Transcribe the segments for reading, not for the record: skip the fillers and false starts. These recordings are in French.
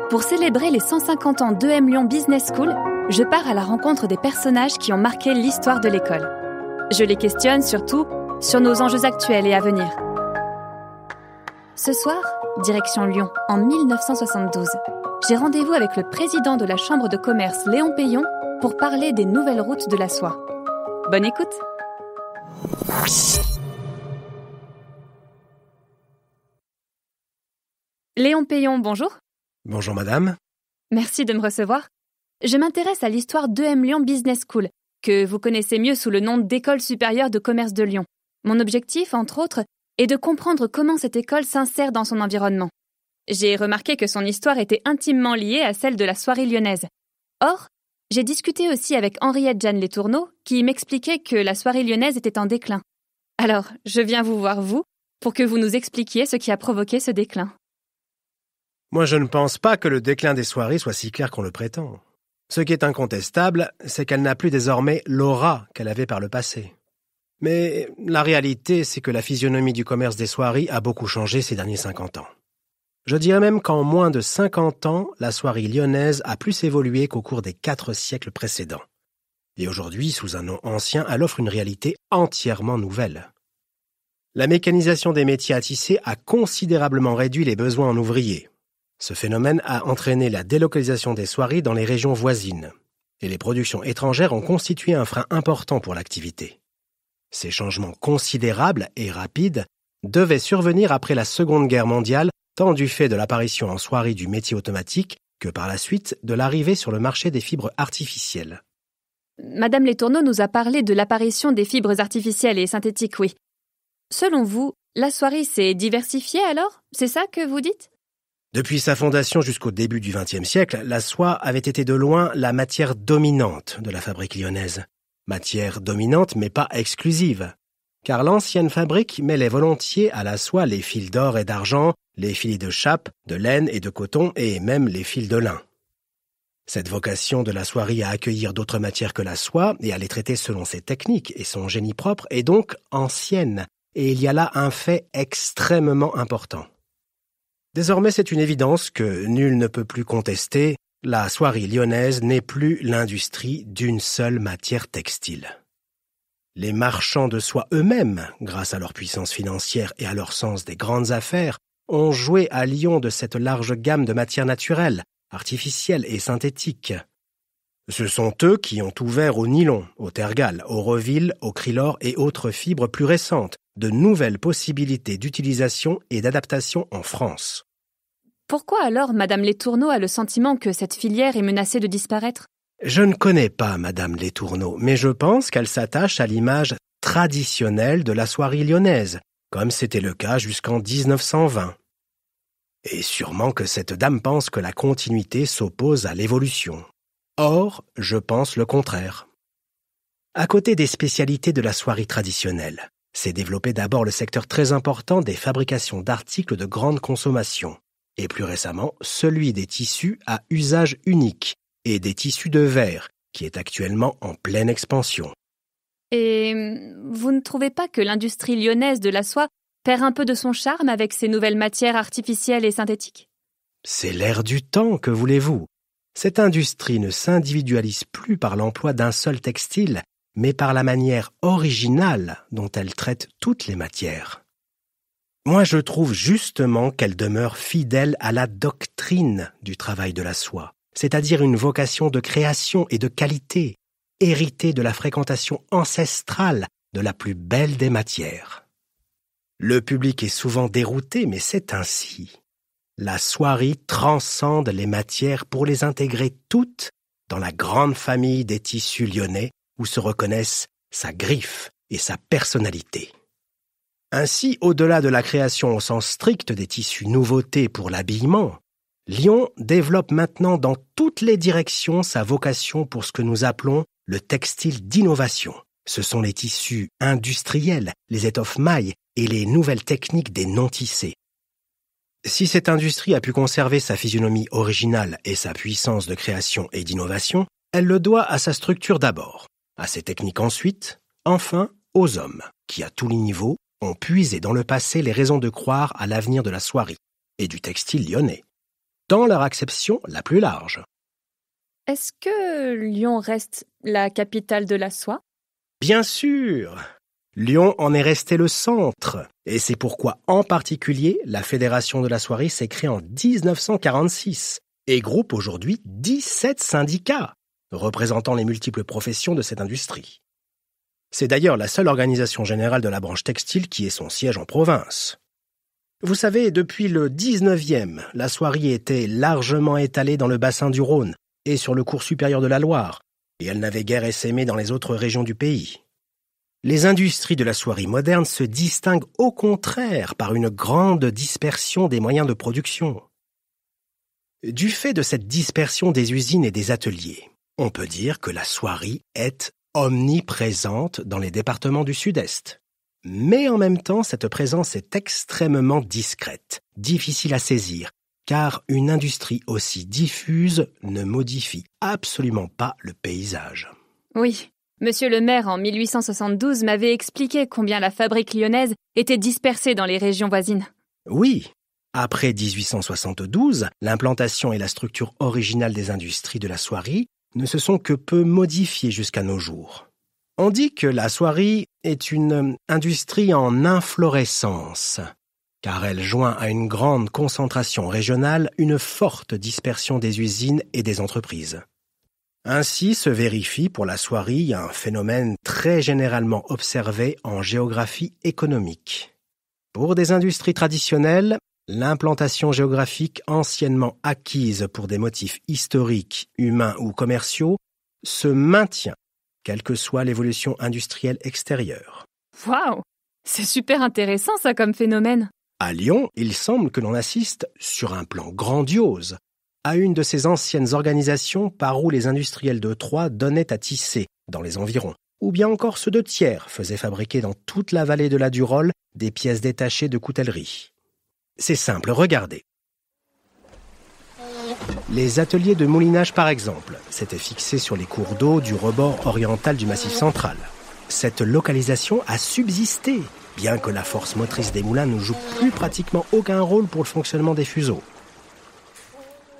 Pour célébrer les 150 ans d'EM Lyon Business School, je pars à la rencontre des personnages qui ont marqué l'histoire de l'école. Je les questionne surtout sur nos enjeux actuels et à venir. Ce soir, direction Lyon, en 1972. J'ai rendez-vous avec le président de la Chambre de commerce Léon Payon pour parler des nouvelles routes de la soie. Bonne écoute! Léon Payon, bonjour. Bonjour madame. Merci de me recevoir. Je m'intéresse à l'histoire d'EM Lyon Business School, que vous connaissez mieux sous le nom d'École supérieure de commerce de Lyon. Mon objectif, entre autres, est de comprendre comment cette école s'insère dans son environnement. J'ai remarqué que son histoire était intimement liée à celle de la soierie lyonnaise. Or, j'ai discuté aussi avec Henriette Jeanne Letourneau, qui m'expliquait que la soierie lyonnaise était en déclin. Alors, je viens vous voir, vous, pour que vous nous expliquiez ce qui a provoqué ce déclin. Moi, je ne pense pas que le déclin des soieries soit si clair qu'on le prétend. Ce qui est incontestable, c'est qu'elle n'a plus désormais l'aura qu'elle avait par le passé. Mais la réalité, c'est que la physionomie du commerce des soieries a beaucoup changé ces derniers 50 ans. Je dirais même qu'en moins de 50 ans, la soierie lyonnaise a plus évolué qu'au cours des 4 siècles précédents. Et aujourd'hui, sous un nom ancien, elle offre une réalité entièrement nouvelle. La mécanisation des métiers à tisser a considérablement réduit les besoins en ouvriers. Ce phénomène a entraîné la délocalisation des soieries dans les régions voisines, et les productions étrangères ont constitué un frein important pour l'activité. Ces changements considérables et rapides devaient survenir après la Seconde Guerre mondiale, tant du fait de l'apparition en soierie du métier automatique que par la suite de l'arrivée sur le marché des fibres artificielles. Madame Letourneau nous a parlé de l'apparition des fibres artificielles et synthétiques, oui. Selon vous, la soierie s'est diversifiée alors? C'est ça que vous dites? Depuis sa fondation jusqu'au début du XXe siècle, la soie avait été de loin la matière dominante de la fabrique lyonnaise. Matière dominante mais pas exclusive, car l'ancienne fabrique mêlait volontiers à la soie les fils d'or et d'argent, les filets de chape, de laine et de coton et même les fils de lin. Cette vocation de la soierie à accueillir d'autres matières que la soie et à les traiter selon ses techniques et son génie propre est donc ancienne, et il y a là un fait extrêmement important. Désormais, c'est une évidence que nul ne peut plus contester, la soierie lyonnaise n'est plus l'industrie d'une seule matière textile. Les marchands de soie eux-mêmes, grâce à leur puissance financière et à leur sens des grandes affaires, ont joué à Lyon de cette large gamme de matières naturelles, artificielles et synthétiques. Ce sont eux qui ont ouvert au nylon, au tergal, au revil, au krylor et autres fibres plus récentes, de nouvelles possibilités d'utilisation et d'adaptation en France. Pourquoi alors Madame Letourneau a le sentiment que cette filière est menacée de disparaître? Je ne connais pas Madame Letourneau, mais je pense qu'elle s'attache à l'image traditionnelle de la soierie lyonnaise, comme c'était le cas jusqu'en 1920. Et sûrement que cette dame pense que la continuité s'oppose à l'évolution. Or, je pense le contraire. À côté des spécialités de la soierie traditionnelle, s'est développé d'abord le secteur très important des fabrications d'articles de grande consommation, et plus récemment celui des tissus à usage unique et des tissus de verre, qui est actuellement en pleine expansion. Et vous ne trouvez pas que l'industrie lyonnaise de la soie perd un peu de son charme avec ces nouvelles matières artificielles et synthétiques? C'est l'air du temps, que voulez-vous? Cette industrie ne s'individualise plus par l'emploi d'un seul textile, mais par la manière originale dont elle traite toutes les matières. Moi, je trouve justement qu'elle demeure fidèle à la doctrine du travail de la soie, c'est-à-dire une vocation de création et de qualité, héritée de la fréquentation ancestrale de la plus belle des matières. Le public est souvent dérouté, mais c'est ainsi. La soierie transcende les matières pour les intégrer toutes dans la grande famille des tissus lyonnais où se reconnaissent sa griffe et sa personnalité. Ainsi, au-delà de la création au sens strict des tissus nouveautés pour l'habillement, Lyon développe maintenant dans toutes les directions sa vocation pour ce que nous appelons le textile d'innovation. Ce sont les tissus industriels, les étoffes mailles et les nouvelles techniques des non-tissés. Si cette industrie a pu conserver sa physionomie originale et sa puissance de création et d'innovation, elle le doit à sa structure d'abord, à ses techniques ensuite, enfin aux hommes, qui à tous les niveaux ont puisé dans le passé les raisons de croire à l'avenir de la soierie et du textile lyonnais. dans leur acception la plus large. Est-ce que Lyon reste la capitale de la soie? Bien sûr! Lyon en est resté le centre, et c'est pourquoi en particulier la Fédération de la soierie s'est créée en 1946 et groupe aujourd'hui 17 syndicats, représentant les multiples professions de cette industrie. C'est d'ailleurs la seule organisation générale de la branche textile qui ait son siège en province. Vous savez, depuis le 19e, la soierie était largement étalée dans le bassin du Rhône et sur le cours supérieur de la Loire, et elle n'avait guère essaimé dans les autres régions du pays. Les industries de la soierie moderne se distinguent au contraire par une grande dispersion des moyens de production. Du fait de cette dispersion des usines et des ateliers, on peut dire que la soierie est omniprésente dans les départements du Sud-Est. Mais en même temps, cette présence est extrêmement discrète, difficile à saisir, car une industrie aussi diffuse ne modifie absolument pas le paysage. Oui, Monsieur le maire, en 1872, m'avait expliqué combien la fabrique lyonnaise était dispersée dans les régions voisines. Oui, après 1872, l'implantation et la structure originale des industries de la soierie ne se sont que peu modifiées jusqu'à nos jours. On dit que la soierie est une industrie en inflorescence, car elle joint à une grande concentration régionale une forte dispersion des usines et des entreprises. Ainsi se vérifie pour la soierie un phénomène très généralement observé en géographie économique. Pour des industries traditionnelles, l'implantation géographique anciennement acquise pour des motifs historiques, humains ou commerciaux se maintient, quelle que soit l'évolution industrielle extérieure. Waouh! C'est super intéressant ça comme phénomène. À Lyon, il semble que l'on assiste, sur un plan grandiose, à une de ces anciennes organisations par où les industriels de Troyes donnaient à tisser, dans les environs, ou bien encore ceux de Thiers faisaient fabriquer dans toute la vallée de la Durolle des pièces détachées de coutellerie. C'est simple, regardez. Les ateliers de moulinage, par exemple, s'étaient fixés sur les cours d'eau du rebord oriental du Massif central. Cette localisation a subsisté, bien que la force motrice des moulins ne joue plus pratiquement aucun rôle pour le fonctionnement des fuseaux.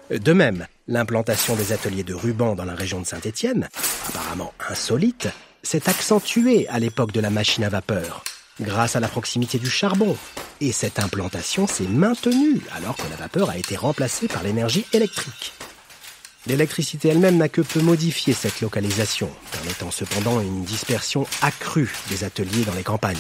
De même, l'implantation des ateliers de ruban dans la région de Saint-Étienne, apparemment insolite, s'est accentuée à l'époque de la machine à vapeur, grâce à la proximité du charbon. Et cette implantation s'est maintenue alors que la vapeur a été remplacée par l'énergie électrique. L'électricité elle-même n'a que peu modifié cette localisation, permettant cependant une dispersion accrue des ateliers dans les campagnes.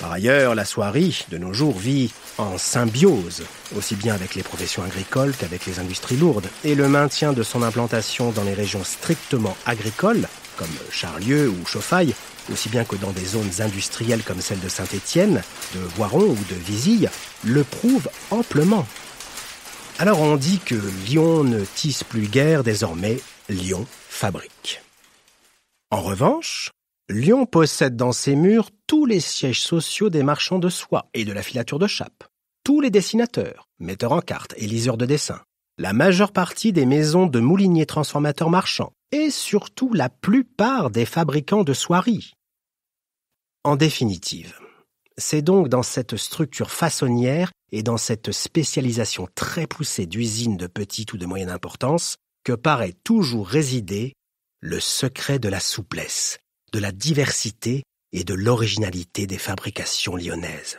Par ailleurs, la soierie, de nos jours, vit en symbiose, aussi bien avec les professions agricoles qu'avec les industries lourdes, et le maintien de son implantation dans les régions strictement agricoles, comme Charlieu ou Chauffaille, aussi bien que dans des zones industrielles comme celle de Saint-Étienne, de Voiron ou de Vizille, le prouve amplement. Alors on dit que Lyon ne tisse plus guère désormais, Lyon fabrique. En revanche, Lyon possède dans ses murs tous les sièges sociaux des marchands de soie et de la filature de chape, tous les dessinateurs, metteurs en cartes et liseurs de dessins, la majeure partie des maisons de mouliniers transformateurs marchands et surtout la plupart des fabricants de soieries. En définitive, c'est donc dans cette structure façonnière et dans cette spécialisation très poussée d'usines de petite ou de moyenne importance que paraît toujours résider le secret de la souplesse, de la diversité et de l'originalité des fabrications lyonnaises.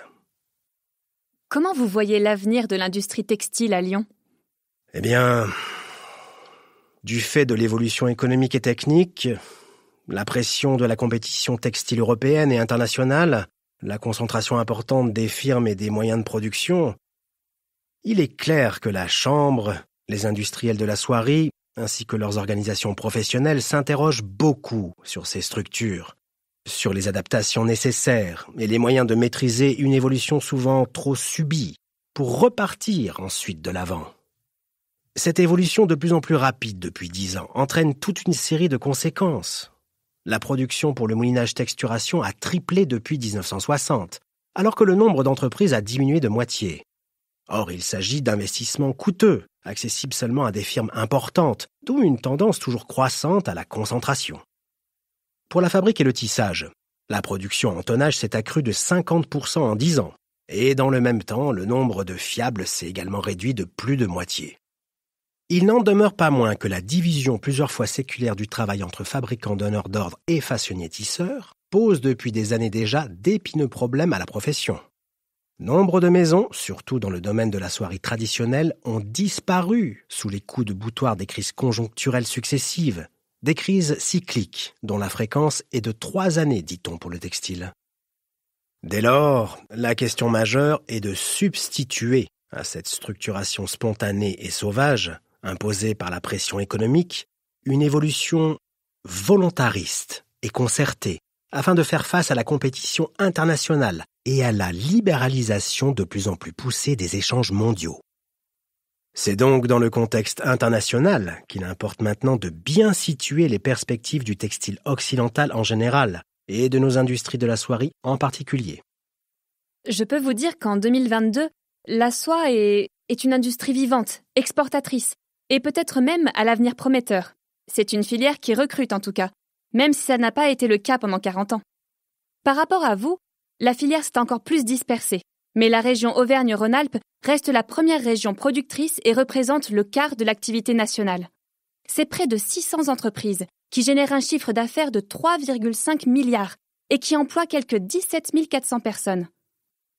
Comment vous voyez l'avenir de l'industrie textile à Lyon? Eh bien, du fait de l'évolution économique et technique, la pression de la compétition textile européenne et internationale, la concentration importante des firmes et des moyens de production, il est clair que la Chambre, les industriels de la soierie, ainsi que leurs organisations professionnelles s'interrogent beaucoup sur ces structures, sur les adaptations nécessaires et les moyens de maîtriser une évolution souvent trop subie pour repartir ensuite de l'avant. Cette évolution de plus en plus rapide depuis 10 ans entraîne toute une série de conséquences. La production pour le moulinage texturation a triplé depuis 1960, alors que le nombre d'entreprises a diminué de moitié. Or, il s'agit d'investissements coûteux, accessibles seulement à des firmes importantes, d'où une tendance toujours croissante à la concentration. Pour la fabrique et le tissage, la production en tonnage s'est accrue de 50% en 10 ans, Et dans le même temps, le nombre de fiables s'est également réduit de plus de moitié. Il n'en demeure pas moins que la division plusieurs fois séculaire du travail entre fabricants donneurs d'ordre et façonniers-tisseurs pose depuis des années déjà d'épineux problèmes à la profession. Nombre de maisons, surtout dans le domaine de la soierie traditionnelle, ont disparu sous les coups de boutoir des crises conjoncturelles successives, des crises cycliques dont la fréquence est de 3 années, dit-on pour le textile. Dès lors, la question majeure est de substituer à cette structuration spontanée et sauvage, imposée par la pression économique, une évolution volontariste et concertée, afin de faire face à la compétition internationale et à la libéralisation de plus en plus poussée des échanges mondiaux. C'est donc dans le contexte international qu'il importe maintenant de bien situer les perspectives du textile occidental en général et de nos industries de la soierie en particulier. Je peux vous dire qu'en 2022, la soie est une industrie vivante, exportatrice, et peut-être même à l'avenir prometteur. C'est une filière qui recrute en tout cas, même si ça n'a pas été le cas pendant 40 ans. Par rapport à vous, la filière s'est encore plus dispersée, mais la région Auvergne-Rhône-Alpes reste la première région productrice et représente le quart de l'activité nationale. C'est près de 600 entreprises qui génèrent un chiffre d'affaires de 3,5 milliards et qui emploient quelques 17 400 personnes.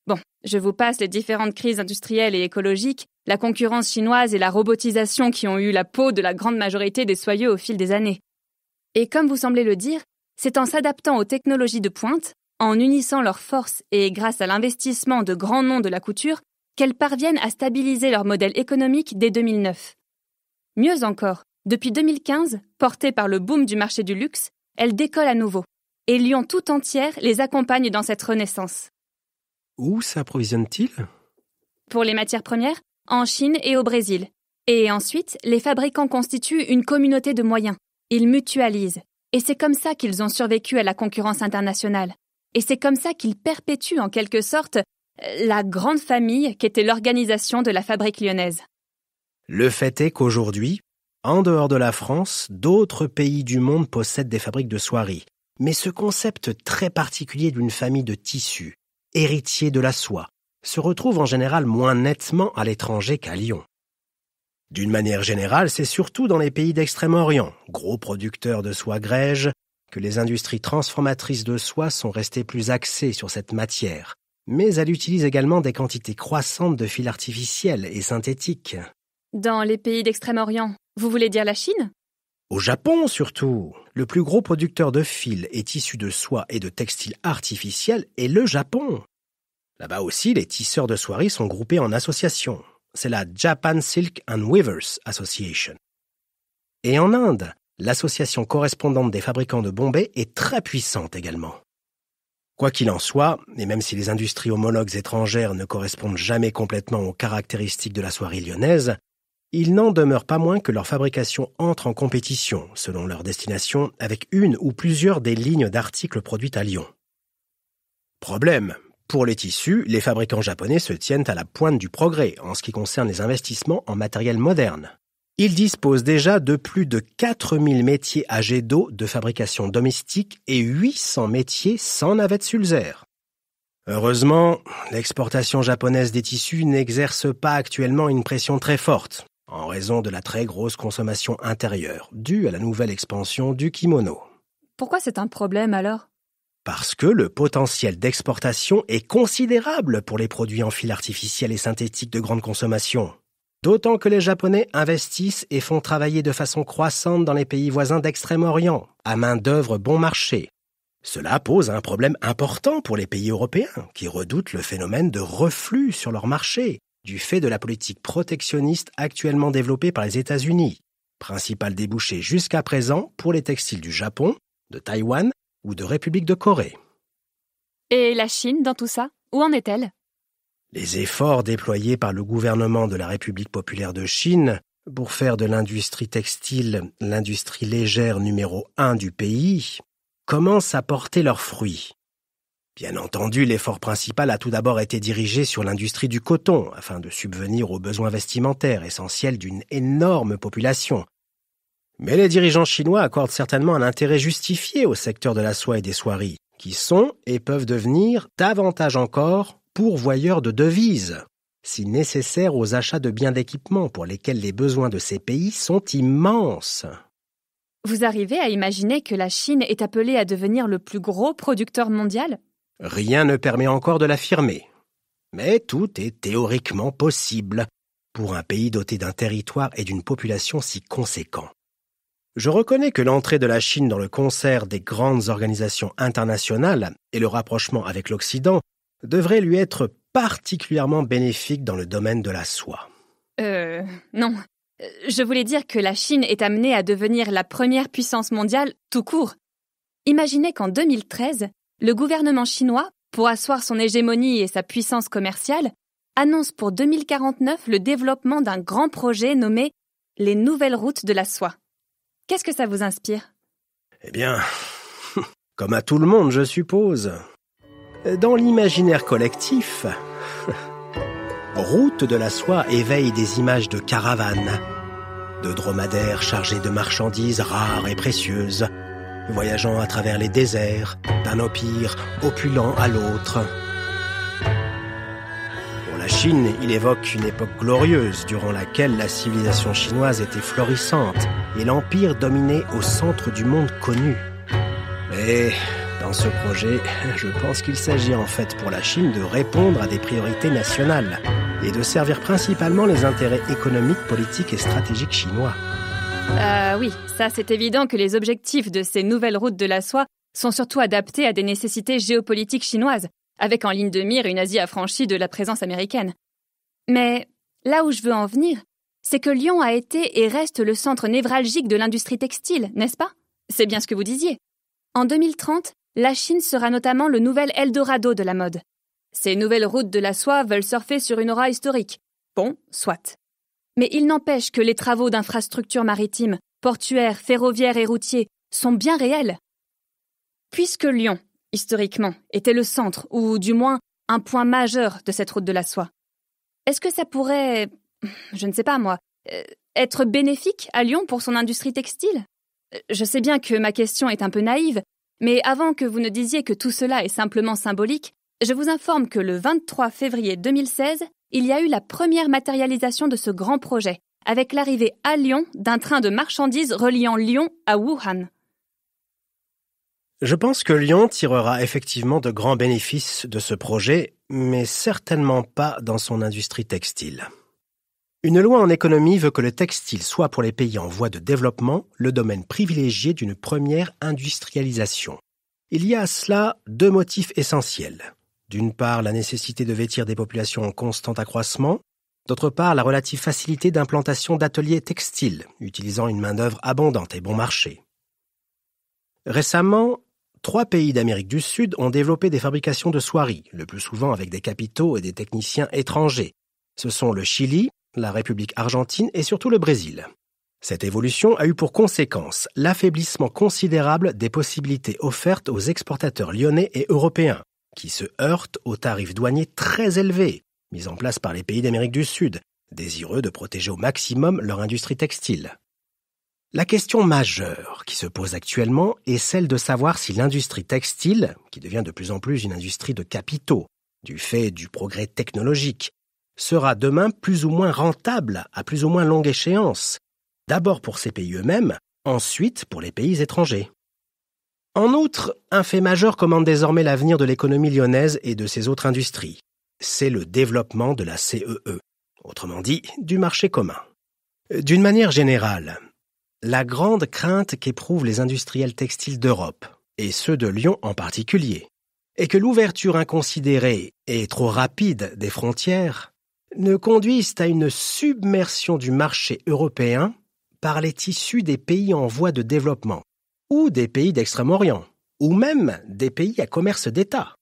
Bon, je vous passe les différentes crises industrielles et écologiques, la concurrence chinoise et la robotisation qui ont eu la peau de la grande majorité des soyeux au fil des années. Et comme vous semblez le dire, c'est en s'adaptant aux technologies de pointe, en unissant leurs forces et grâce à l'investissement de grands noms de la couture, qu'elles parviennent à stabiliser leur modèle économique dès 2009. Mieux encore, depuis 2015, portées par le boom du marché du luxe, elles décollent à nouveau. Et Lyon tout entière les accompagne dans cette renaissance. Où s'approvisionnent-ils ? Pour les matières premières, en Chine et au Brésil. Et ensuite, les fabricants constituent une communauté de moyens. Ils mutualisent. Et c'est comme ça qu'ils ont survécu à la concurrence internationale. Et c'est comme ça qu'ils perpétuent en quelque sorte la grande famille qu'était l'organisation de la fabrique lyonnaise. Le fait est qu'aujourd'hui, en dehors de la France, d'autres pays du monde possèdent des fabriques de soierie. Mais ce concept très particulier d'une famille de tissus, héritier de la soie, se retrouve en général moins nettement à l'étranger qu'à Lyon. D'une manière générale, c'est surtout dans les pays d'Extrême-Orient, gros producteurs de soie grège, que les industries transformatrices de soie sont restées plus axées sur cette matière. Mais elles utilisent également des quantités croissantes de fils artificiels et synthétiques. Dans les pays d'Extrême-Orient, vous voulez dire la Chine ? Au Japon surtout, le plus gros producteur de fils et tissus de soie et de textiles artificiels est le Japon. Là-bas aussi, les tisseurs de soierie sont groupés en associations. C'est la Japan Silk and Weavers Association. Et en Inde, l'association correspondante des fabricants de Bombay est très puissante également. Quoi qu'il en soit, et même si les industries homologues étrangères ne correspondent jamais complètement aux caractéristiques de la soierie lyonnaise, il n'en demeure pas moins que leur fabrication entre en compétition, selon leur destination, avec une ou plusieurs des lignes d'articles produites à Lyon. Problème. Pour les tissus, les fabricants japonais se tiennent à la pointe du progrès en ce qui concerne les investissements en matériel moderne. Ils disposent déjà de plus de 4000 métiers à jet d'eau de fabrication domestique et 800 métiers sans navette Sulzer. Heureusement, l'exportation japonaise des tissus n'exerce pas actuellement une pression très forte, en raison de la très grosse consommation intérieure, due à la nouvelle expansion du kimono. Pourquoi c'est un problème alors ? Parce que le potentiel d'exportation est considérable pour les produits en fil artificiel et synthétique de grande consommation. D'autant que les Japonais investissent et font travailler de façon croissante dans les pays voisins d'Extrême-Orient, à main-d'œuvre bon marché. Cela pose un problème important pour les pays européens, qui redoutent le phénomène de reflux sur leur marché, du fait de la politique protectionniste actuellement développée par les États-Unis, principal débouché jusqu'à présent pour les textiles du Japon, de Taïwan ou de République de Corée. Et la Chine dans tout ça ? Où en est-elle ? Les efforts déployés par le gouvernement de la République populaire de Chine pour faire de l'industrie textile l'industrie légère numéro 1 du pays commencent à porter leurs fruits. Bien entendu, l'effort principal a tout d'abord été dirigé sur l'industrie du coton, afin de subvenir aux besoins vestimentaires essentiels d'une énorme population. Mais les dirigeants chinois accordent certainement un intérêt justifié au secteur de la soie et des soieries, qui sont et peuvent devenir davantage encore pourvoyeur de devises, si nécessaire aux achats de biens d'équipement pour lesquels les besoins de ces pays sont immenses. Vous arrivez à imaginer que la Chine est appelée à devenir le plus gros producteur mondial ? Rien ne permet encore de l'affirmer. Mais tout est théoriquement possible pour un pays doté d'un territoire et d'une population si conséquents. Je reconnais que l'entrée de la Chine dans le concert des grandes organisations internationales et le rapprochement avec l'Occident devrait lui être particulièrement bénéfique dans le domaine de la soie. Non. Je voulais dire que la Chine est amenée à devenir la première puissance mondiale tout court. Imaginez qu'en 2013, le gouvernement chinois, pour asseoir son hégémonie et sa puissance commerciale, annonce pour 2049 le développement d'un grand projet nommé « Les nouvelles routes de la soie ». Qu'est-ce que ça vous inspire ? Eh bien, comme à tout le monde, je suppose. Dans l'imaginaire collectif, route de la soie éveille des images de caravanes, de dromadaires chargés de marchandises rares et précieuses, voyageant à travers les déserts, d'un empire opulent à l'autre. Pour la Chine, il évoque une époque glorieuse durant laquelle la civilisation chinoise était florissante et l'empire dominait au centre du monde connu. Mais dans ce projet, je pense qu'il s'agit en fait pour la Chine de répondre à des priorités nationales et de servir principalement les intérêts économiques, politiques et stratégiques chinois. Oui, ça c'est évident que les objectifs de ces nouvelles routes de la soie sont surtout adaptés à des nécessités géopolitiques chinoises, avec en ligne de mire une Asie affranchie de la présence américaine. Mais là où je veux en venir, c'est que Lyon a été et reste le centre névralgique de l'industrie textile, n'est-ce pas ? C'est bien ce que vous disiez. En 2030, la Chine sera notamment le nouvel Eldorado de la mode. Ces nouvelles routes de la soie veulent surfer sur une aura historique. Bon, soit. Mais il n'empêche que les travaux d'infrastructures maritimes, portuaires, ferroviaires et routiers sont bien réels. Puisque Lyon, historiquement, était le centre, ou du moins un point majeur de cette route de la soie, est-ce que ça pourrait, je ne sais pas moi, être bénéfique à Lyon pour son industrie textile ? Je sais bien que ma question est un peu naïve, mais avant que vous ne disiez que tout cela est simplement symbolique, je vous informe que le 23 février 2016, il y a eu la première matérialisation de ce grand projet, avec l'arrivée à Lyon d'un train de marchandises reliant Lyon à Wuhan. Je pense que Lyon tirera effectivement de grands bénéfices de ce projet, mais certainement pas dans son industrie textile. Une loi en économie veut que le textile soit pour les pays en voie de développement le domaine privilégié d'une première industrialisation. Il y a à cela deux motifs essentiels. D'une part, la nécessité de vêtir des populations en constant accroissement. D'autre part, la relative facilité d'implantation d'ateliers textiles, utilisant une main-d'œuvre abondante et bon marché. Récemment, 3 pays d'Amérique du Sud ont développé des fabrications de soieries, le plus souvent avec des capitaux et des techniciens étrangers. Ce sont le Chili, la République argentine et surtout le Brésil. Cette évolution a eu pour conséquence l'affaiblissement considérable des possibilités offertes aux exportateurs lyonnais et européens, qui se heurtent aux tarifs douaniers très élevés, mis en place par les pays d'Amérique du Sud, désireux de protéger au maximum leur industrie textile. La question majeure qui se pose actuellement est celle de savoir si l'industrie textile, qui devient de plus en plus une industrie de capitaux, du fait du progrès technologique, sera demain plus ou moins rentable à plus ou moins longue échéance, d'abord pour ces pays eux-mêmes, ensuite pour les pays étrangers. En outre, un fait majeur commande désormais l'avenir de l'économie lyonnaise et de ses autres industries. C'est le développement de la CEE, autrement dit, du marché commun. D'une manière générale, la grande crainte qu'éprouvent les industriels textiles d'Europe, et ceux de Lyon en particulier, est que l'ouverture inconsidérée et trop rapide des frontières ne conduisent à une submersion du marché européen par les tissus des pays en voie de développement, ou des pays d'Extrême-Orient, ou même des pays à commerce d'État.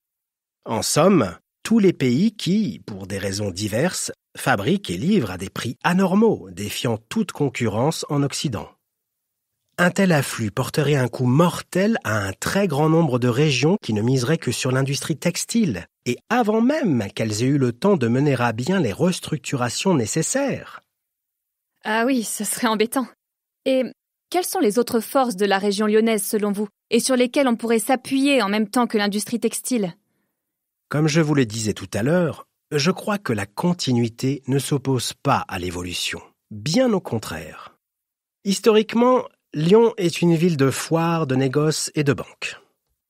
En somme, tous les pays qui, pour des raisons diverses, fabriquent et livrent à des prix anormaux, défiant toute concurrence en Occident. Un tel afflux porterait un coup mortel à un très grand nombre de régions qui ne miseraient que sur l'industrie textile, et avant même qu'elles aient eu le temps de mener à bien les restructurations nécessaires. Ah oui, ce serait embêtant. Et quelles sont les autres forces de la région lyonnaise selon vous, et sur lesquelles on pourrait s'appuyer en même temps que l'industrie textile ? Comme je vous le disais tout à l'heure, je crois que la continuité ne s'oppose pas à l'évolution, bien au contraire. Historiquement, Lyon est une ville de foires, de négoces et de banques.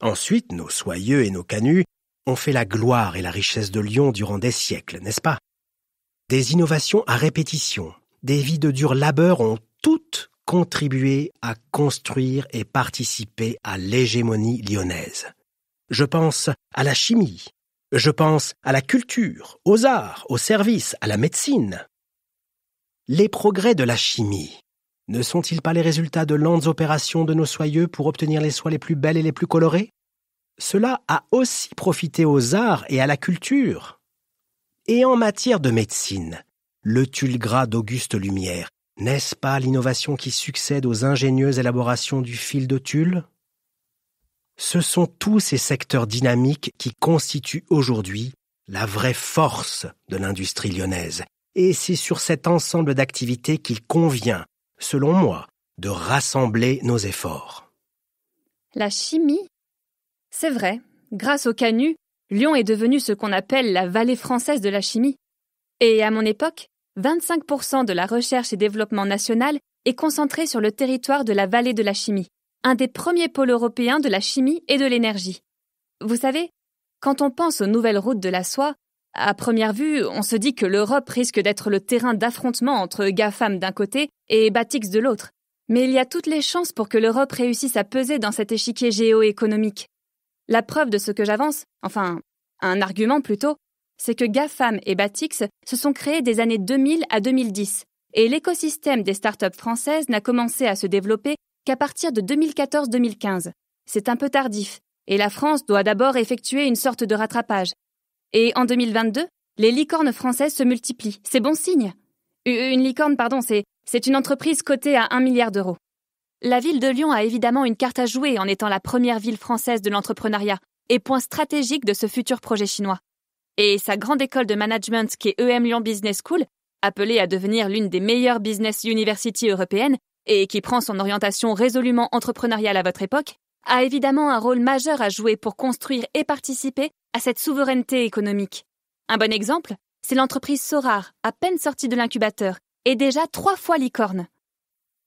Ensuite, nos Soyeux et nos Canuts ont fait la gloire et la richesse de Lyon durant des siècles, n'est-ce pas? Des innovations à répétition, des vies de dur labeur ont toutes contribué à construire et participer à l'hégémonie lyonnaise. Je pense à la chimie, je pense à la culture, aux arts, aux services, à la médecine. Les progrès de la chimie ne sont-ils pas les résultats de lentes opérations de nos Soyeux pour obtenir les soies les plus belles et les plus colorées? Cela a aussi profité aux arts et à la culture. Et en matière de médecine, le tulle gras d'Auguste Lumière, n'est-ce pas l'innovation qui succède aux ingénieuses élaborations du fil de tulle? Ce sont tous ces secteurs dynamiques qui constituent aujourd'hui la vraie force de l'industrie lyonnaise. Et c'est sur cet ensemble d'activités qu'il convient, selon moi, de rassembler nos efforts. La chimie? C'est vrai, grâce aux Canuts, Lyon est devenue ce qu'on appelle la vallée française de la chimie. Et à mon époque, 25% de la recherche et développement national est concentrée sur le territoire de la vallée de la chimie, un des premiers pôles européens de la chimie et de l'énergie. Vous savez, quand on pense aux nouvelles routes de la soie, à première vue, on se dit que l'Europe risque d'être le terrain d'affrontement entre GAFAM d'un côté et Batix de l'autre. Mais il y a toutes les chances pour que l'Europe réussisse à peser dans cet échiquier géoéconomique. La preuve de ce que j'avance, enfin, un argument plutôt, c'est que GAFAM et Batix se sont créés des années 2000 à 2010, et l'écosystème des startups françaises n'a commencé à se développer qu'à partir de 2014-2015. C'est un peu tardif, et la France doit d'abord effectuer une sorte de rattrapage. Et en 2022, les licornes françaises se multiplient. C'est bon signe. Une licorne, c'est une entreprise cotée à 1 milliard d'euros. La ville de Lyon a évidemment une carte à jouer en étant la première ville française de l'entrepreneuriat et point stratégique de ce futur projet chinois. Et sa grande école de management qui est EM Lyon Business School, appelée à devenir l'une des meilleures business universities européennes et qui prend son orientation résolument entrepreneuriale à votre époque, a évidemment un rôle majeur à jouer pour construire et participer à cette souveraineté économique. Un bon exemple, c'est l'entreprise Sorar, à peine sortie de l'incubateur, et déjà 3 fois licorne.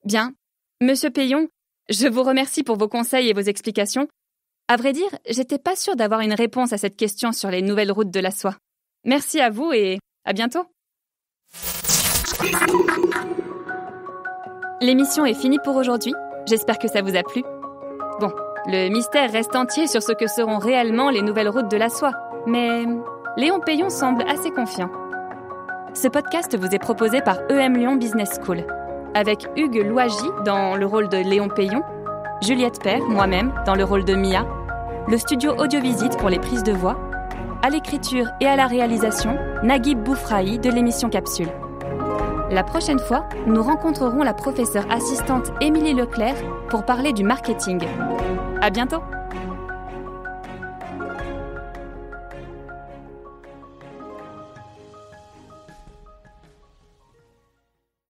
Bien, Monsieur Payon, je vous remercie pour vos conseils et vos explications. À vrai dire, j'étais pas sûre d'avoir une réponse à cette question sur les nouvelles routes de la soie. Merci à vous et à bientôt. L'émission est finie pour aujourd'hui. J'espère que ça vous a plu. Bon, le mystère reste entier sur ce que seront réellement les nouvelles routes de la soie. Mais Léon Payon semble assez confiant. Ce podcast vous est proposé par EM Lyon Business School, avec Hugues Louagie dans le rôle de Léon Payon, Juliette Père, moi-même, dans le rôle de Mia, le studio Audiovisite pour les prises de voix, à l'écriture et à la réalisation, Naguib Boufrahi de l'émission Capsule. La prochaine fois, nous rencontrerons la professeure assistante Émilie Leclerc pour parler du marketing. À bientôt!